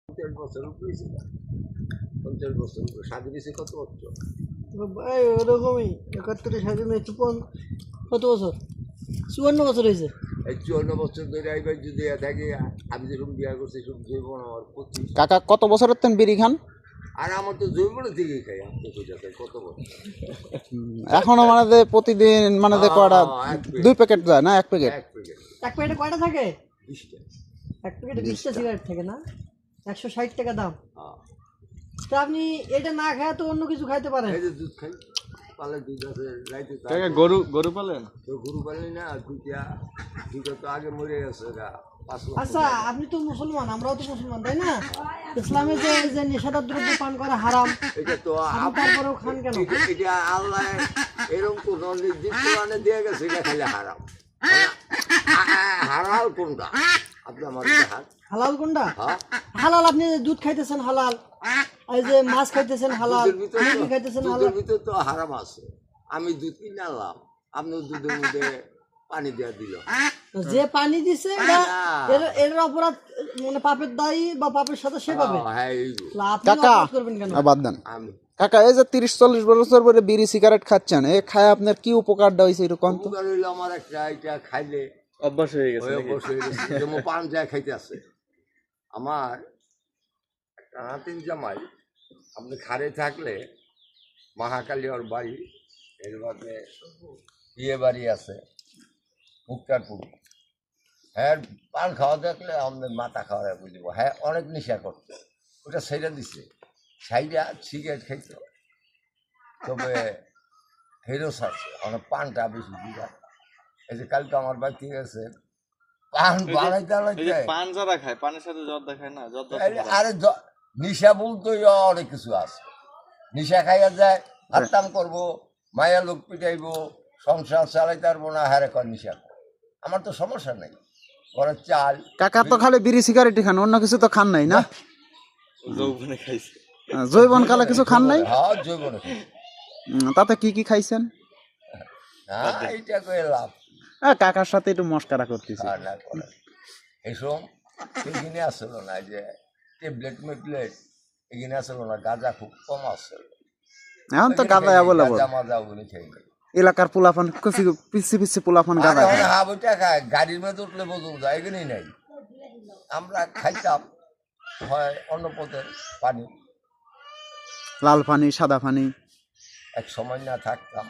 50 বছর উপরে ছিল, 50 বছর উপরে। সাথে বেশি কত বছর? ওরকমই 71 সাথে কত বছর? 54 বছর হয়েছে। এই 54 বছর ধরে এইবার যদি থাকে, আমি যেরকম বিয়া করছি সেরকম জৈব আমার 25। কাকা কত বছরের তেন বিড়ি খান? আর আমার তো জৈব থেকেই খাই, আমি তো কত বছর। এখনো মানে যে প্রতিদিন মানে যে কয়টা 2 প্যাকেট যায় না 1 প্যাকেট? এক প্যাকেটে কয়টা থাকে? 20টা। এক প্যাকেটে 20টা সিগারেট থাকে না? 160 টাকা দাম। হ্যাঁ, তা আপনি এটা না খায় তো অন্য কিছু খাইতে পারেন। এই যে দুধ খাই, পালে দুধ আছে, রাইতে কাকা গরু পালেন? তো গরু পালি না, দুইটা তো আগে মরে গেছে গা, 5 লাখ। আচ্ছা, আপনি তো মুসলমান, আমরাও তো মুসলমান, তাই না? ইসলামে যে নেশাদার দ্রব্য পান করা হারাম, এটা তো আপনি তারপরেও খান কেন? এটা আল্লাহ এরকম কোন নির্দিষ্ট মানে দিয়ে গেছে, এটা খাইলে হারাম। হালাল কোনটা? আপনি আমার হাত হালাল কোনটা? হ্যাঁ, হালাল আপনি দুধ খাইতেছেন হালাল, এই যে মাছ খাইতেছেন হালাল, মুরগি খাইতেছেন হালাল। দুধের ভিতর তো হারাম আছে। আমি দুধ কিনে আনলাম, আপনি দুধের মধ্যে পানি দেওয়া দিল, যে পানি দিছে এর অপরাধ মানে পাপের দায়ী বা পাপের সাথে সে পাবে। হ্যাঁ, আপনি কাকা অপরাধ করবেন কেন? বাদ দেন আমি কাকা, এই যে 30-40 বছর পরে বিড়ি সিগারেট খাচ্ছেন, এ খায় আপনার কি উপকারটা হয়েছে এরকম? তো উপকার হইলো আমার একটা, এটা খাইলে অভ্যাস হয়ে গেছে হয়ে নাকি? বসে গেছে, যেমন পান যায় খাইতে আছে। আমার একটা নাতিন জামাই, আপনি খারে থাকলে মহাকালী ওর বাড়ি, এর বাদে বিয়ে বাড়ি আছে মুক্তারপুর। হ্যাঁ, পান খাওয়া দেখলে আমাদের মাথা খাওয়া বুঝব। হ্যাঁ, অনেক নেশা করতো, ওটা সাইডা দিছে, সাইডা সিগারেট খাইতো, তবে হেরো আছে অনেক পানটা বেশি দিঘা। এই যে কালকে আমার বাড়িতে গেছে পান বানাইতে এই যে পান যারা খায়, পানের সাথে জর্দা খায় না, জর্দা আরে নিশা বলতে অনেক কিছু আছে। নিশা খাইয়া যায়, হাততাম করবো, মায়া লোক পিটাইবো, সংসার চালাইতে পারবো না, হ্যাঁ কর নিশা। আমার তো সমস্যা নেই, ঘরের চাল। কাকা তো খালি বিড়ি সিগারেটই খান, অন্য কিছু তো খান নাই না? যৌবনে খাইছে। জৈবন কালে কিছু খান নাই? হ্যাঁ, জৈবনে খাই। তাতে কি কি খাইছেন? হ্যাঁ, এইটা করে লাভ কাকার সাথে একটু মস্কারা করতেছি। আর না করে। এইসব এখানে আসলো না, যে ট্যাবলেট মেবলেট এখানে আসলো না, গাঁজা খুব কম আসলো। এখন তো গাঁজা অ্যাভেলেবল, গাঁজা মাজা বলে খাই না। এলাকার পোলাপান পিছি পিছি পোলাপান গাঁজা খায়। হ্যাঁ, ওইটা খায়, গাড়ির মধ্যে উঠলে বোঝা যায়, এখানেই নাই। আমরা খাইতাম হয় অন্য পথের পানি, লাল পানি সাদা পানি। এক সময় না থাকতাম।